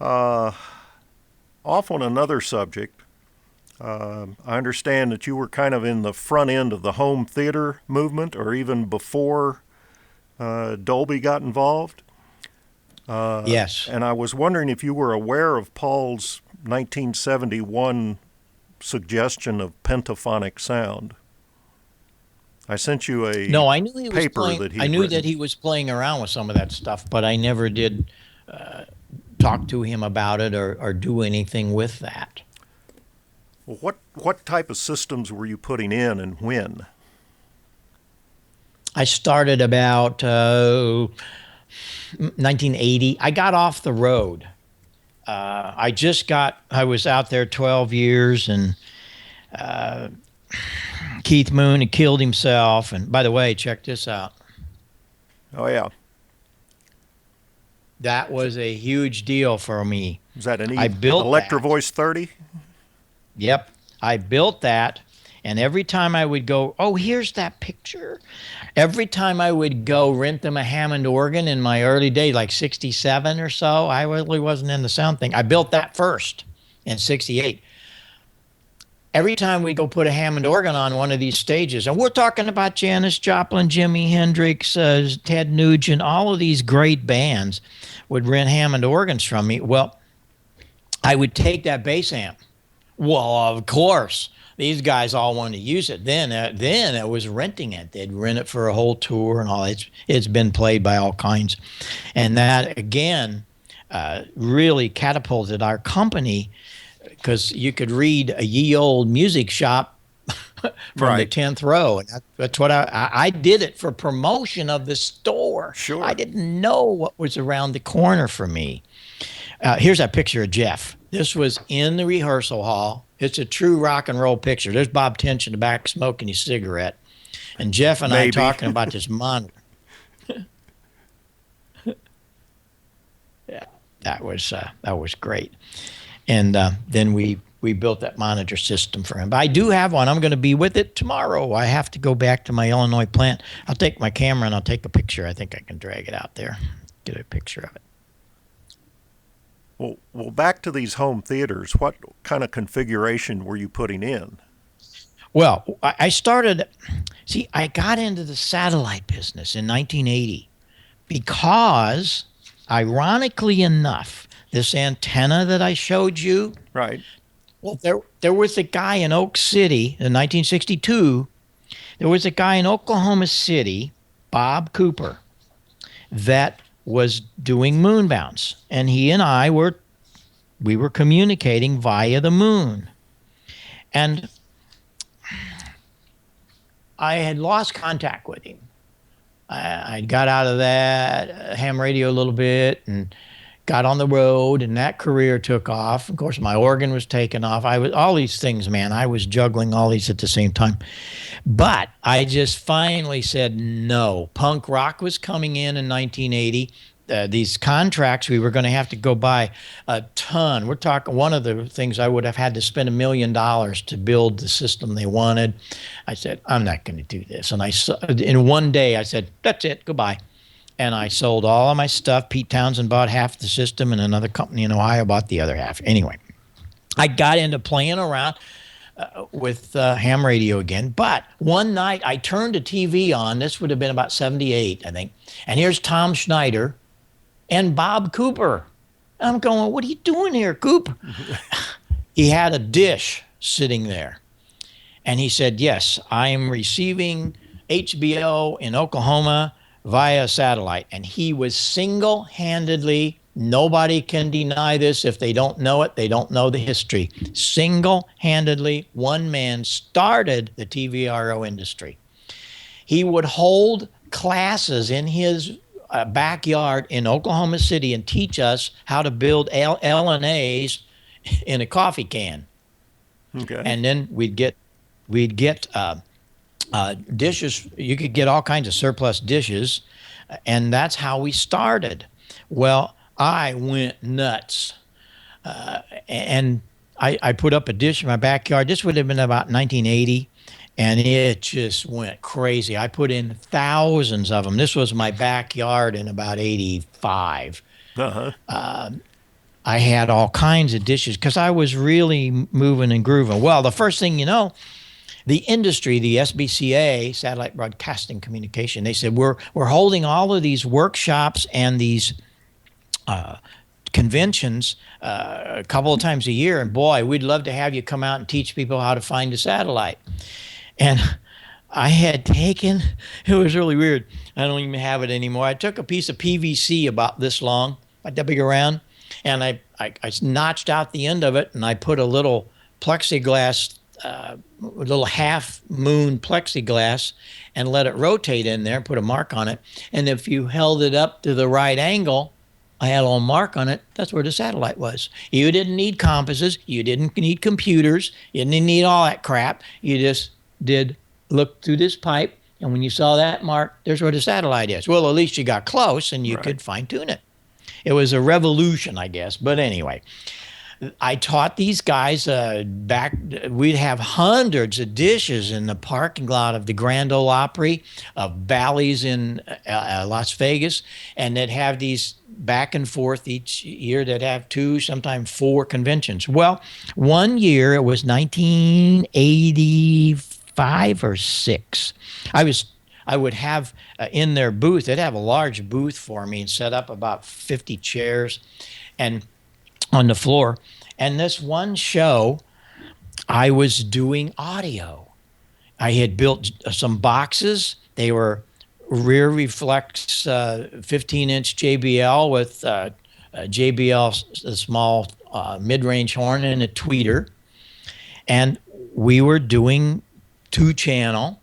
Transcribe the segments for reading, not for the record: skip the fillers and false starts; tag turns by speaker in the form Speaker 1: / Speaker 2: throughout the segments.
Speaker 1: Uh, Off on another subject, I understand that you were kind of in the front end of the home theater movement, or even before Dolby got involved.
Speaker 2: Yes.
Speaker 1: And I was wondering if you were aware of Paul's 1971 suggestion of pentaphonic sound. I sent you a
Speaker 2: No, I knew he was
Speaker 1: paper
Speaker 2: playing.
Speaker 1: that he
Speaker 2: I
Speaker 1: had
Speaker 2: knew that
Speaker 1: written.
Speaker 2: he was playing around with some of that stuff, but I never did talk to him about it or do anything with that.
Speaker 1: Well, what type of systems were you putting in and when?
Speaker 2: I started about 1980. I got off the road. I was out there 12 years, and Keith Moon had killed himself. And by the way, check this out.
Speaker 1: Oh yeah,
Speaker 2: That was a huge deal for me.
Speaker 1: is that an
Speaker 2: I built
Speaker 1: Electro
Speaker 2: that.
Speaker 1: Voice 30?
Speaker 2: Yep. I built that. And every time I would go, oh, here's that picture. Every time I would go rent them a Hammond organ in my early days, like 67 or so, I really wasn't in the sound thing. I built that first in 68. Every time we go put a Hammond organ on one of these stages, and we're talking about Janis Joplin, Jimi Hendrix, Ted Nugent, all of these great bands would rent Hammond organs from me. Well, I would take that bass amp. Well, of course, these guys all wanted to use it. Then it was renting it. They'd rent it for a whole tour and all. It's been played by all kinds, and that again really catapulted our company because you could read a ye old music shop from the
Speaker 1: Right.
Speaker 2: 10th row. And that's what I did it for promotion of the store. I
Speaker 1: Sure.
Speaker 2: didn't know what was around the corner for me. Here's that picture of Jeff. This was in the rehearsal hall. It's a true rock and roll picture. There's Bob Tench in the back smoking his cigarette. And Jeff and I
Speaker 1: Maybe.
Speaker 2: talking about this monitor. Yeah, that was great. And then we built that monitor system for him. But I do have one. I'm going to be with it tomorrow. I have to go back to my Illinois plant. I'll take my camera and I'll take a picture. I think I can drag it out there, get a picture of it.
Speaker 1: Well, back to these home theaters. What kind of configuration were you putting in?
Speaker 2: Well, I started, see, I got into the satellite business in 1980 because, ironically enough, this antenna that I showed you,
Speaker 1: Right.
Speaker 2: well, there was a guy in Oak City in 1962. There was a guy in Oklahoma City, Bob Cooper, that was doing moonbounds, and he and we were communicating via the moon. And I had lost contact with him. I got out of that ham radio a little bit and got on the road, and that career took off. Of course, my organ was taken off. I was all these things, man. I was juggling all these at the same time. But I just finally said no. Punk rock was coming in 1980. These contracts, we were going to have to go buy a ton. We're talking one of the things I would have had to spend $1 million to build the system they wanted. I said, I'm not going to do this. And in one day, I said, that's it, goodbye. And I sold all of my stuff. Pete Townsend bought half the system, and another company in Ohio bought the other half. Anyway, I got into playing around with ham radio again. But one night, I turned the TV on. This would have been about 78, I think. And here's Tom Schneider and Bob Cooper. I'm going, what are you doing here, Coop? He had a dish sitting there. And he said, yes, I'm receiving HBO in Oklahoma via satellite. And he was single-handedly, nobody can deny this. If they don't know it, they don't know the history. Single-handedly, one man started the TVRO industry. He would hold classes in his backyard in Oklahoma City and teach us how to build LNAs in a coffee can.
Speaker 1: Okay.
Speaker 2: And then we'd get dishes. You could get all kinds of surplus dishes, and that's how we started. Well, I went nuts, and I put up a dish in my backyard. This would have been about 1980, and it just went crazy. I put in thousands of them. This was my backyard in about 85.
Speaker 1: Uh huh.
Speaker 2: I had all kinds of dishes because I was really moving and grooving. Well, the first thing you know, the industry, the SBCA, Satellite Broadcasting Communication, they said we're holding all of these workshops and these conventions a couple of times a year, and boy, we'd love to have you come out and teach people how to find a satellite. And I had taken, it was really weird. I don't even have it anymore. I took a piece of PVC about this long, about that big around, and I notched out the end of it, and I put a little plexiglass, a little half moon plexiglass, and let it rotate in there, put a mark on it. And if you held it up to the right angle, I had a little mark on it. That's where the satellite was. You didn't need compasses. You didn't need computers. You didn't need all that crap. You just did look through this pipe, and when you saw that mark, there's where the satellite is. Well, at least you got close, and you could fine-tune it. It was a revolution, I guess. But anyway, I taught these guys back. We'd have hundreds of dishes in the parking lot of the Grand Ole Opry, of Bally's in Las Vegas, and they'd have these back and forth each year. They'd have 2, sometimes 4 conventions. Well, one year, it was 1985 or 6. I would have in their booth, they'd have a large booth for me and set up about 50 chairs and on the floor. And this one show, I was doing audio. I had built some boxes. They were rear reflex 15-inch JBL with JBL, a small mid-range horn and a tweeter. And we were doing 2-channel.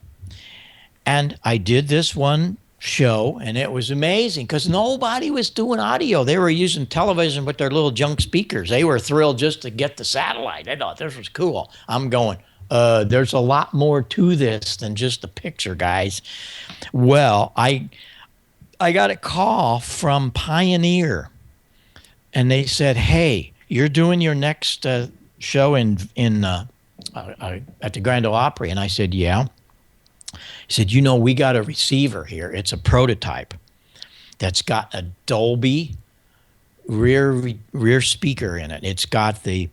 Speaker 2: And I did this one show, and it was amazing because nobody was doing audio. They were using television with their little junk speakers. They were thrilled just to get the satellite. They thought this was cool. I'm going, there's a lot more to this than just a picture, guys. Well, I got a call from Pioneer, and they said, hey, you're doing your next show at the Grand Ole Opry. And I said, yeah. He said, you know, we got a receiver here. It's a prototype that's got a Dolby rear speaker in it. It's got it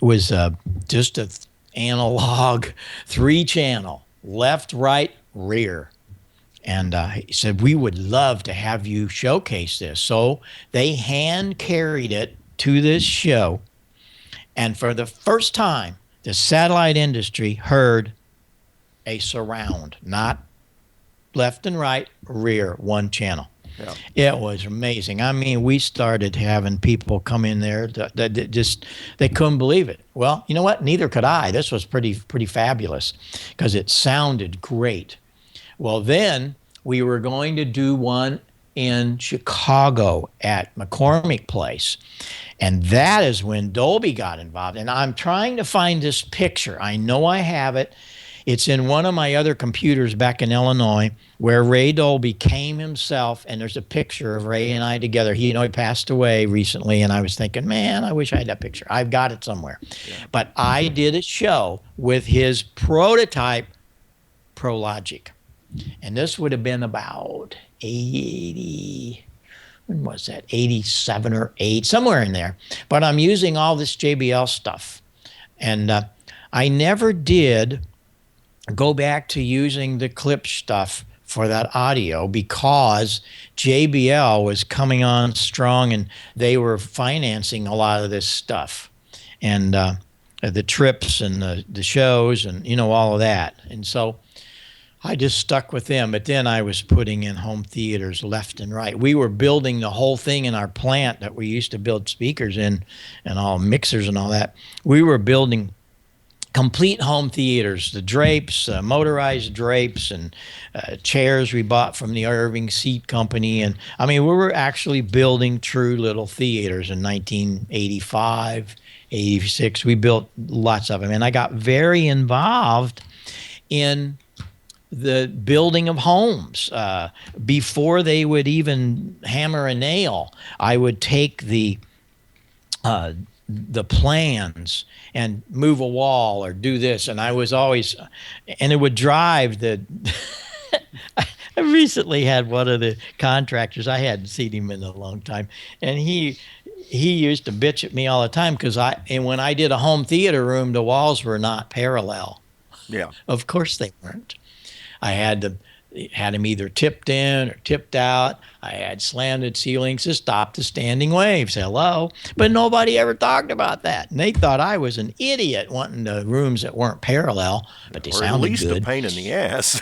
Speaker 2: was just an analog 3-channel, left, right, rear. And he said, we would love to have you showcase this. So they hand carried it to this show. And for the first time, the satellite industry heard a surround, not left and right, rear, 1 channel. Yeah. It was amazing. I mean, we started having people come in there that just, they couldn't believe it. Well, you know what? Neither could I. This was pretty fabulous because it sounded great. Well, then we were going to do one in Chicago at McCormick Place. And that is when Dolby got involved. And I'm trying to find this picture. I know I have it. It's in one of my other computers back in Illinois where Ray Dolby came himself, and there's a picture of Ray and I together. He passed away recently, and I was thinking, man, I wish I had that picture. I've got it somewhere. Yeah. But I did a show with his prototype ProLogic, and this would have been about 80, when was that, 87 or 8, somewhere in there. But I'm using all this JBL stuff, and I never did go back to using the Klipsch stuff for that audio because JBL was coming on strong and they were financing a lot of this stuff and the trips and the shows and all of that. And so I just stuck with them. But then I was putting in home theaters left and right. We were building the whole thing in our plant that we used to build speakers in and all mixers and all that. We were building complete home theaters, the drapes, motorized drapes, and chairs we bought from the Irving Seat Company. And I mean, we were actually building true little theaters in 1985, 86. We built lots of them. And I got very involved in the building of homes. Before they would even hammer a nail, I would take the plans and move a wall or do this. And I was always, and it would drive the, I recently had one of the contractors, I hadn't seen him in a long time. And he he used to bitch at me all the time because when I did a home theater room, the walls were not parallel.
Speaker 1: Yeah.
Speaker 2: Of course they weren't. I had them either tipped in or tipped out. I had slanted ceilings to stop the standing waves. Hello. But nobody ever talked about that. And they thought I was an idiot wanting the rooms that weren't parallel, but they
Speaker 1: Or at
Speaker 2: sounded
Speaker 1: least
Speaker 2: good.
Speaker 1: a pain in the ass.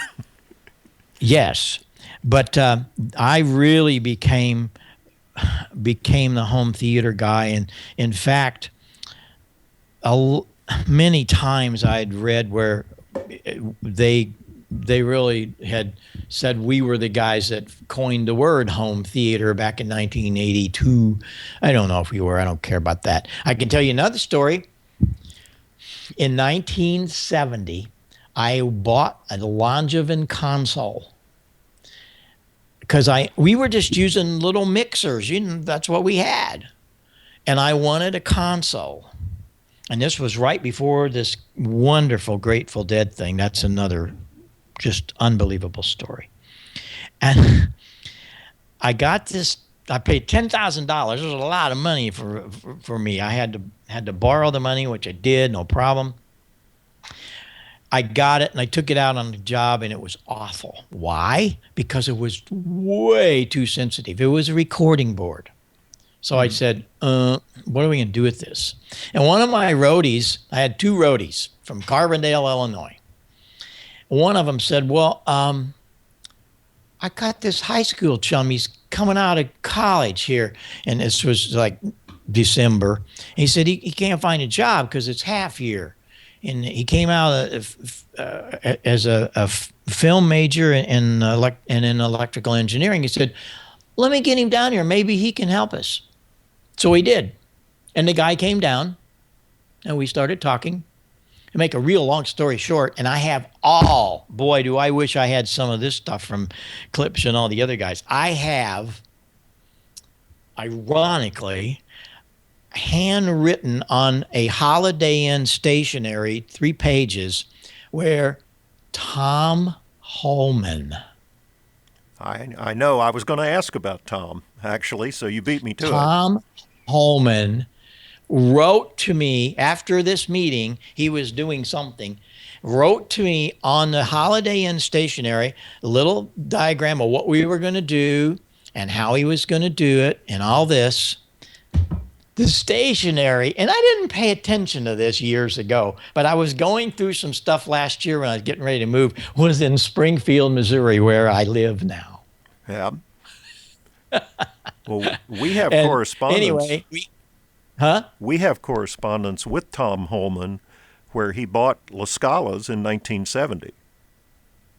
Speaker 2: Yes. But I really became the home theater guy. And in fact, many times I'd read where they really had said we were the guys that coined the word home theater back in 1982. I don't know if we were. I don't care about that. I can tell you another story. In 1970, I bought a Langevin console because we were just using little mixers. That's what we had. And I wanted a console. And this was right before this wonderful Grateful Dead thing. That's another just unbelievable story. And I got this. I paid $10,000. It was a lot of money for me. I had to borrow the money, which I did, no problem. I got it and I took it out on the job and it was awful. Why? Because it was way too sensitive. It was a recording board. So I said, what are we going to do with this? And one of my roadies, I had two roadies from Carbondale, Illinois. One of them said, well, I got this high school chum. He's coming out of college here. And this was like December. He said he can't find a job because it's half year. And he came out as a film major in electrical engineering. He said, let me get him down here. Maybe he can help us. So he did. And the guy came down and we started talking. To make a real long story short, and I have boy, do I wish I had some of this stuff from Klipsch and all the other guys. I have, ironically, handwritten on a Holiday Inn stationery, 3 pages, where Tom Holman.
Speaker 1: I know. I was going to ask about Tom, actually, so you beat me to it.
Speaker 2: Tom Holman wrote to me after this meeting. He was doing something. Wrote to me on the Holiday Inn stationery a little diagram of what we were going to do and how he was going to do it and all this. The stationery, and I didn't pay attention to this years ago, but I was going through some stuff last year when I was getting ready to move, was in Springfield, Missouri, where I live now.
Speaker 1: Yeah. Well, we have correspondence.
Speaker 2: Anyway,
Speaker 1: we have correspondence with Tom Holman where he bought La Scala's in 1970.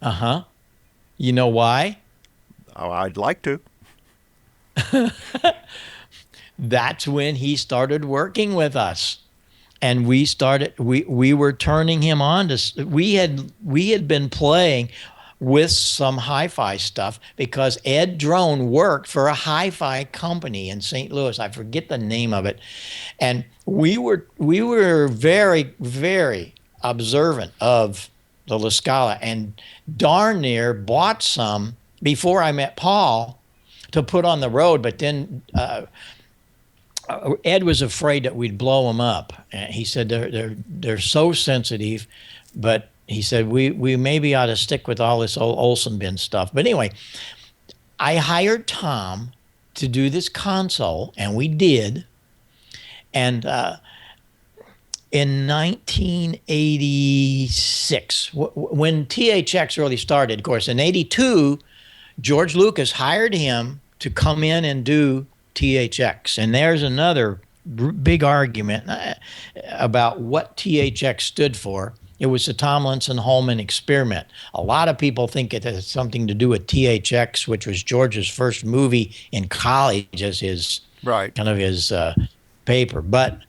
Speaker 2: Uh-huh. You know why?
Speaker 1: Oh, I'd like to.
Speaker 2: That's when he started working with us. And we were turning him on to, we had been playing with some hi-fi stuff because Ed Drone worked for a hi-fi company in St. Louis. I forget the name of it. And we were very, very observant of the La Scala and darn near bought some before I met Paul to put on the road. But then Ed was afraid that we'd blow them up. And he said they're so sensitive, but he said we maybe ought to stick with all this old Olsen bin stuff. But anyway, I hired Tom to do this console, and we did. And in 1986, when THX really started, of course, in 82, George Lucas hired him to come in and do THX. And there's another big argument about what THX stood for. It was the Tomlinson-Holman experiment. A lot of people think it has something to do with THX, which was George's first movie in college as his
Speaker 1: right.
Speaker 2: kind of his paper. But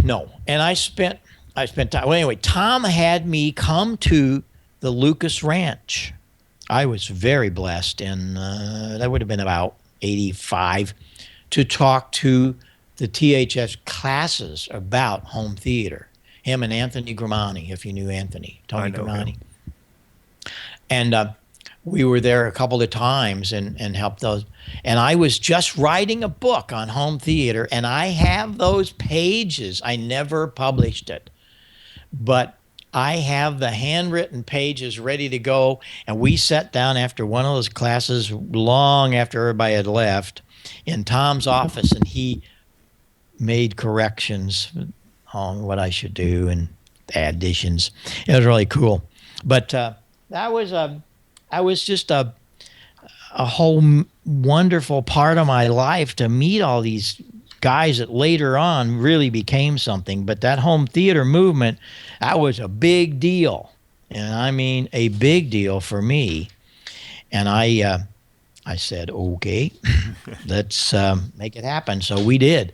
Speaker 2: no. And I spent time. Well, anyway, Tom had me come to the Lucas Ranch. I was very blessed, and that would have been about 85, to talk to the THX classes about home theater. Him and Anthony Gramani, if you knew Anthony, Tony Gramani. And we were there a couple of times and helped those. And I was just writing a book on home theater, and I have those pages. I never published it, but I have the handwritten pages ready to go. And we sat down after one of those classes long after everybody had left in Tom's office, and he made corrections on what I should do and additions. It was really cool. But that was just a whole wonderful part of my life to meet all these guys that later on really became something. But that home theater movement, that was a big deal. And I mean a big deal for me. And I said, okay, let's make it happen. So we did.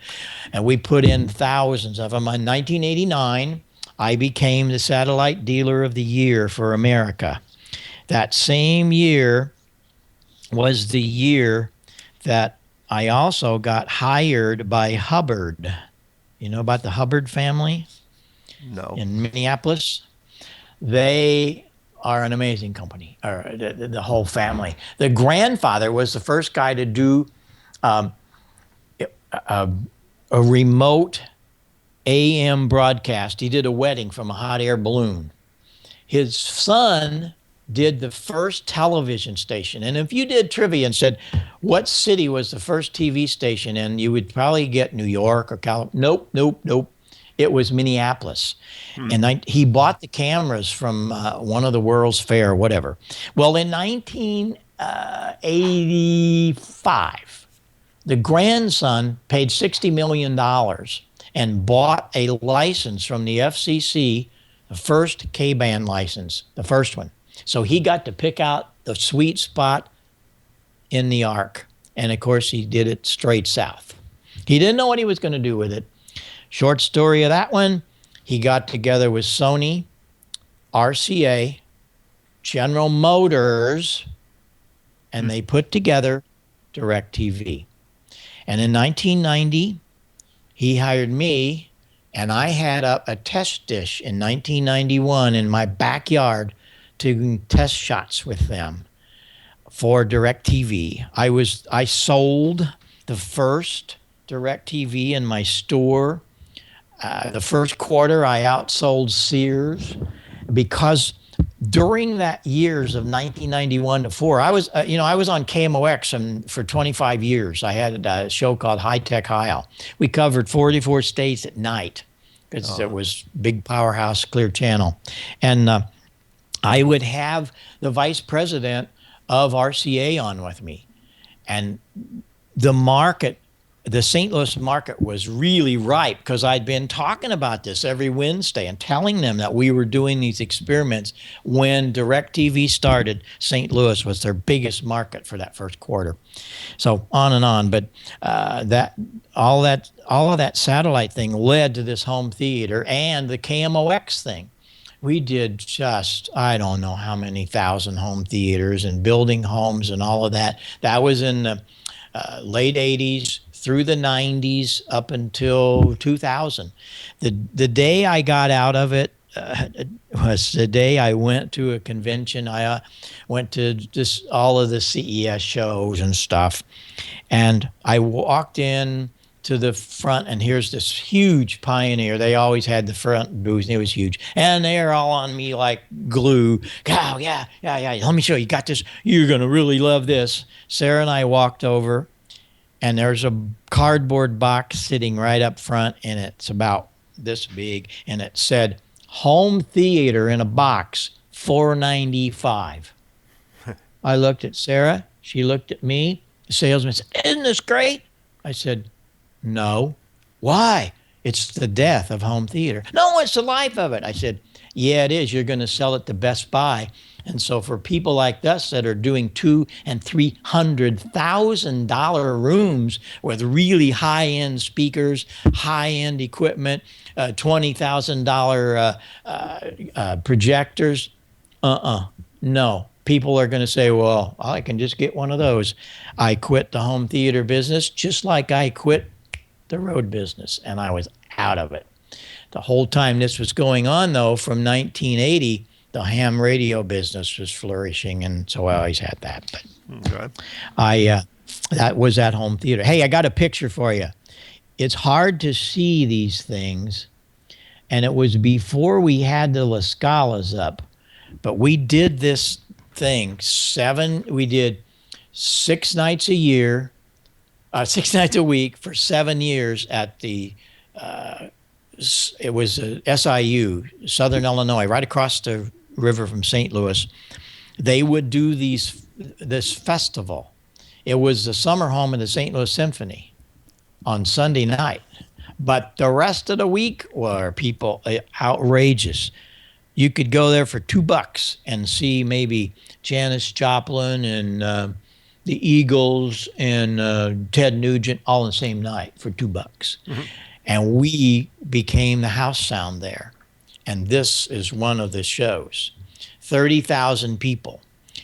Speaker 2: And we put in thousands of them. In 1989, I became the Satellite Dealer of the Year for America. That same year was the year that I also got hired by Hubbard. You know about the Hubbard family?
Speaker 1: No.
Speaker 2: In Minneapolis? They are an amazing company, or the whole family. The grandfather was the first guy to do a remote AM broadcast. He did a wedding from a hot air balloon. His son did the first television station. And if you did trivia and said, what city was the first TV station in, you would probably get New York or California. Nope. It was Minneapolis. And he bought the cameras from one of the World's Fair, whatever. Well, in 1985, the grandson paid $60 million and bought a license from the FCC, the first K-band license, the first one. So he got to pick out the sweet spot in the arc. And of course, he did it straight south. He didn't know what he was going to do with it. Short story of that one, he got together with Sony, RCA, General Motors, and they put together DirecTV. And in 1990, he hired me, and I had up a test dish in 1991 in my backyard to test shots with them for DirecTV. I sold the first DirecTV in my store. The first quarter, I outsold Sears because during that years of 1991 to 4, I was on KMOX for 25 years. I had a show called High Tech Heil. We covered 44 states at night because it was big powerhouse, clear channel. And I would have the vice president of RCA on with me. And the St. Louis market was really ripe because I'd been talking about this every Wednesday and telling them that we were doing these experiments. When DirecTV started, St. Louis was their biggest market for that first quarter. So on and on. But all of that satellite thing led to this home theater and the KMOX thing. We did just, I don't know how many thousand home theaters and building homes and all of that. That was in the late 80s through the 90s up until 2000. The day I got out of it was the day I went to a convention. I went to just all of the CES shows and stuff. And I walked in to the front, and here's this huge Pioneer. They always had the front booth, and it was huge. And they're all on me like glue. Oh, yeah. Let me show you. Got this. You're going to really love this. Sarah and I walked over, and there's a cardboard box sitting right up front, and it's about this big, and it said, home theater in a box, $495. I looked at Sarah. She looked at me. The salesman said, isn't this great? I said, no. Why? It's the death of home theater. No, it's the life of it. I said, yeah, it is. You're going to sell it to Best Buy. And so for people like us that are doing $200,000 and $300,000 rooms with really high-end speakers, high-end equipment, $20,000 projectors, no. People are going to say, well, I can just get one of those. I quit the home theater business just like I quit the road business, and I was out of it. The whole time this was going on, though, from 1980, the ham radio business was flourishing, and so I always had that. But
Speaker 1: Okay.
Speaker 2: that was at home theater. Hey, I got a picture for you. It's hard to see these things, and it was before we had the La Scalas up, but we did this thing we did 6 nights a year, 6 nights a week for 7 years at the it was SIU, Southern Illinois, right across the river from St. Louis. They would do this festival. It was the summer home of the St. Louis Symphony on Sunday night. But the rest of the week were people outrageous. You could go there for $2 and see maybe Janis Joplin and the Eagles and Ted Nugent all in the same night for $2. Mm-hmm. And we became the house sound there. And this is one of the shows. 30,000 people.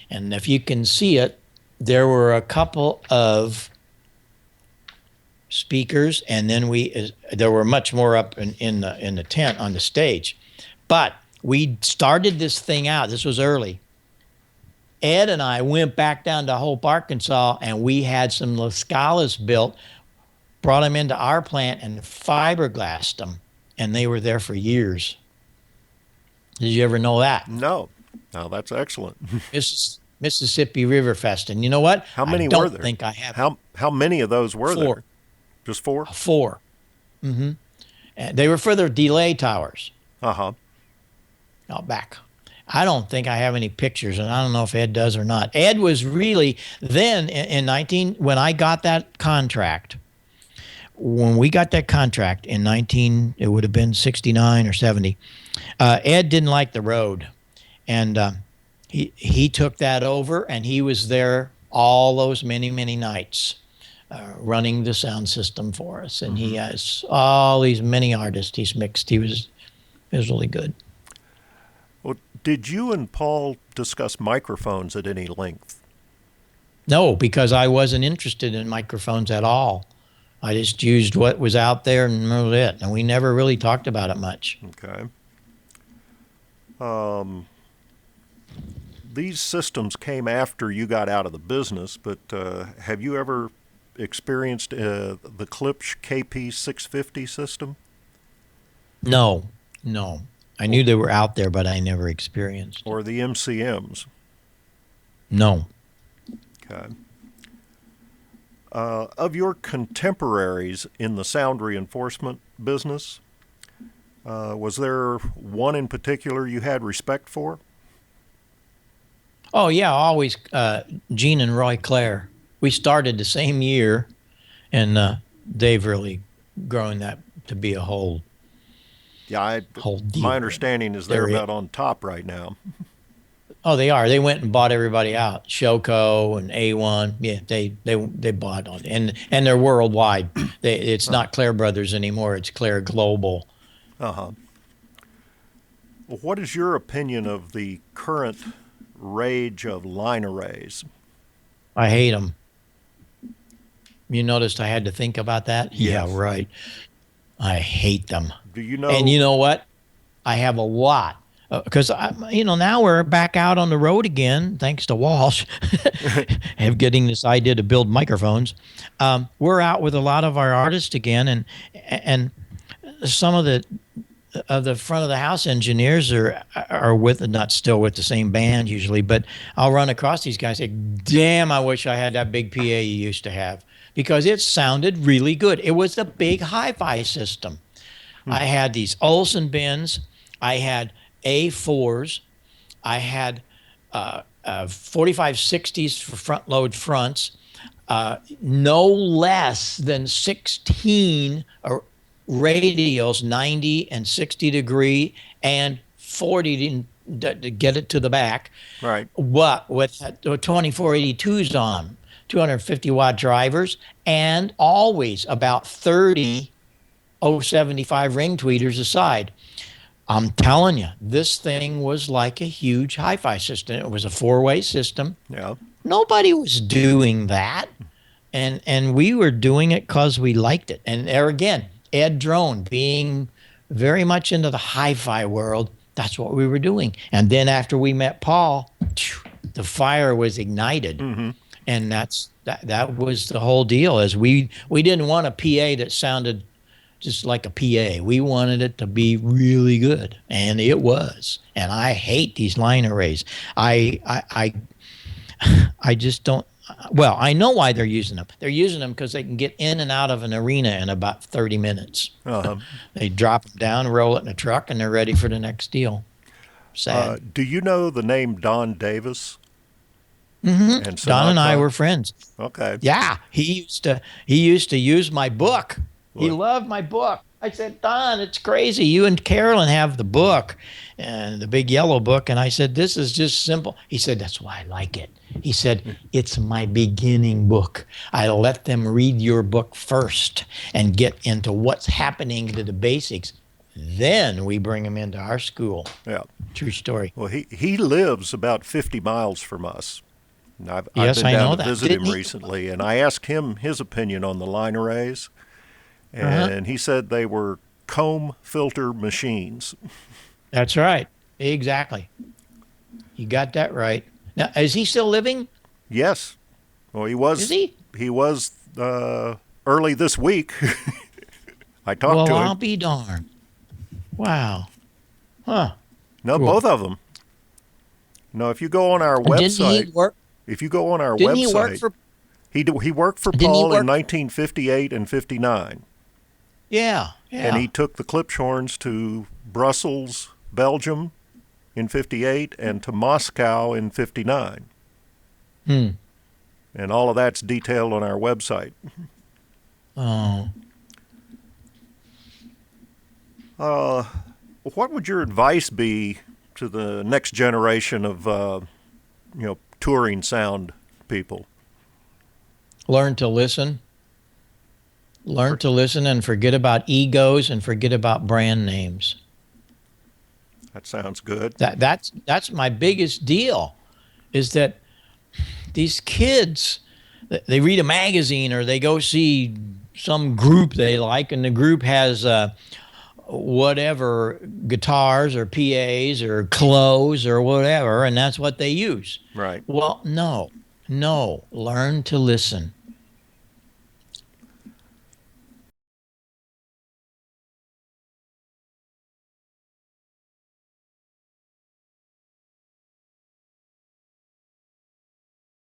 Speaker 2: And if you can see it, there were a couple of speakers, and then there were much more up in the tent on the stage. But we started this thing out. This was early. Ed and I went back down to Hope, Arkansas, and we had some La Scalas built, brought them into our plant and fiberglassed them, and they were there for years. Did you ever know that?
Speaker 1: No. No, that's excellent.
Speaker 2: Mississippi River Fest. And you know what?
Speaker 1: How many
Speaker 2: were
Speaker 1: there?
Speaker 2: I don't think I have.
Speaker 1: How many of those were
Speaker 2: 4.
Speaker 1: there? Just 4?
Speaker 2: 4. Mm-hmm. And they were for the delay towers.
Speaker 1: Uh-huh.
Speaker 2: Out back. I don't think I have any pictures, and I don't know if Ed does or not. Ed was really, then when I got that contract, when we got that contract in it would have been 69 or 70, Ed didn't like the road. And he took that over, and he was there all those many, many nights running the sound system for us. And he has all these many artists he's mixed. It was really good.
Speaker 1: Well, did you and Paul discuss microphones at any length?
Speaker 2: No, because I wasn't interested in microphones at all. I just used what was out there, and that was it. And we never really talked about it much.
Speaker 1: Okay. These systems came after you got out of the business, but have you ever experienced the Klipsch KP650 system?
Speaker 2: No. I knew they were out there, but I never experienced.
Speaker 1: Or the MCMs?
Speaker 2: No.
Speaker 1: Okay. Of your contemporaries in the sound reinforcement business, was there one in particular you had respect for?
Speaker 2: Oh, yeah, always Gene and Roy Clare. We started the same year, and they've really grown that to be a whole deal.
Speaker 1: My understanding is they're about on top right now.
Speaker 2: Oh, they are. They went and bought everybody out. Showco and A1. Yeah, they bought on, and they're worldwide. It's not Clare Brothers anymore. It's Clare Global.
Speaker 1: Uh-huh. Well, what is your opinion of the current rage of line arrays?
Speaker 2: I hate them. You noticed I had to think about that?
Speaker 1: Yes.
Speaker 2: Yeah, right. I hate them.
Speaker 1: Do you know?
Speaker 2: And you know what? I have a lot. Because, now we're back out on the road again, thanks to Walsh, of getting this idea to build microphones. We're out with a lot of our artists again, and some of the front of the house engineers are not still with the same band usually, but I'll run across these guys and say, damn, I wish I had that big PA you used to have, because it sounded really good. It was the big hi-fi system. I had these Olsen bins. I had A4s. I had 4560s for front load fronts, no less than 16 radials, 90 and 60 degree and 40 to get it to the back.
Speaker 1: Right.
Speaker 2: What with 2482s on, 250 watt drivers, and always about 30 075 ring tweeters aside. I'm telling you, this thing was like a huge hi-fi system. It was a 4-way system.
Speaker 1: Yeah.
Speaker 2: Nobody was doing that. And we were doing it because we liked it. And there again, Ed Drone, being very much into the hi-fi world, That's what we were doing. And then after we met Paul, the fire was ignited. And that was the whole deal. Is we didn't want a PA that sounded just like a PA. We wanted it to be really good, and it was. And I hate these line arrays. I just don't. Well, I know why they're using them. They're using them because they can get in and out of an arena in about 30 minutes. They drop them down, roll it in a truck, and they're ready for the next deal. Sad.
Speaker 1: Do you know the name Don Davis?
Speaker 2: And Don and I were friends.
Speaker 1: Okay.
Speaker 2: Yeah, he used to use my book. He loved my book. I said, Don, it's crazy. You and Carolyn have the book, and the big yellow book. And I said, this is just simple. He said, that's why I like it. He said, it's my beginning book. I let them read your book first and get into what's happening to the basics. Then we bring them into our school.
Speaker 1: Yeah.
Speaker 2: True story.
Speaker 1: Well, he lives about 50 miles from us. And I've
Speaker 2: Yes,
Speaker 1: been
Speaker 2: I
Speaker 1: down
Speaker 2: know
Speaker 1: to
Speaker 2: that.
Speaker 1: visit
Speaker 2: Didn't
Speaker 1: him
Speaker 2: he?
Speaker 1: recently, and I asked him his opinion on the line arrays, and he said they were comb filter machines.
Speaker 2: That's right. Exactly. You got that right. Now, is he still living?
Speaker 1: Yes. Well, he was.
Speaker 2: Is he?
Speaker 1: He was early this week. I talked
Speaker 2: Well,
Speaker 1: to him.
Speaker 2: I'll be darned. Wow. Huh.
Speaker 1: No,
Speaker 2: Cool.
Speaker 1: both of them. No, if you go on our website,
Speaker 2: Didn't he work?
Speaker 1: if you go on our
Speaker 2: Didn't
Speaker 1: website,
Speaker 2: he work for?
Speaker 1: he worked for
Speaker 2: Didn't he
Speaker 1: Paul
Speaker 2: work-
Speaker 1: in 1958 and 59.
Speaker 2: Yeah.
Speaker 1: And he took the Klipsch horns to Brussels, Belgium in 58 and to Moscow in 59. And all of that's detailed on our website.
Speaker 2: Oh.
Speaker 1: What would your advice be to the next generation of touring sound people?
Speaker 2: Learn to listen. Learn to listen and forget about egos and forget about brand names.
Speaker 1: That sounds good.
Speaker 2: That's my biggest deal, is that these kids, they read a magazine or they go see some group they like, and the group has whatever guitars or PAs or clothes or whatever, and that's what they use.
Speaker 1: Right.
Speaker 2: Well, no, learn to listen.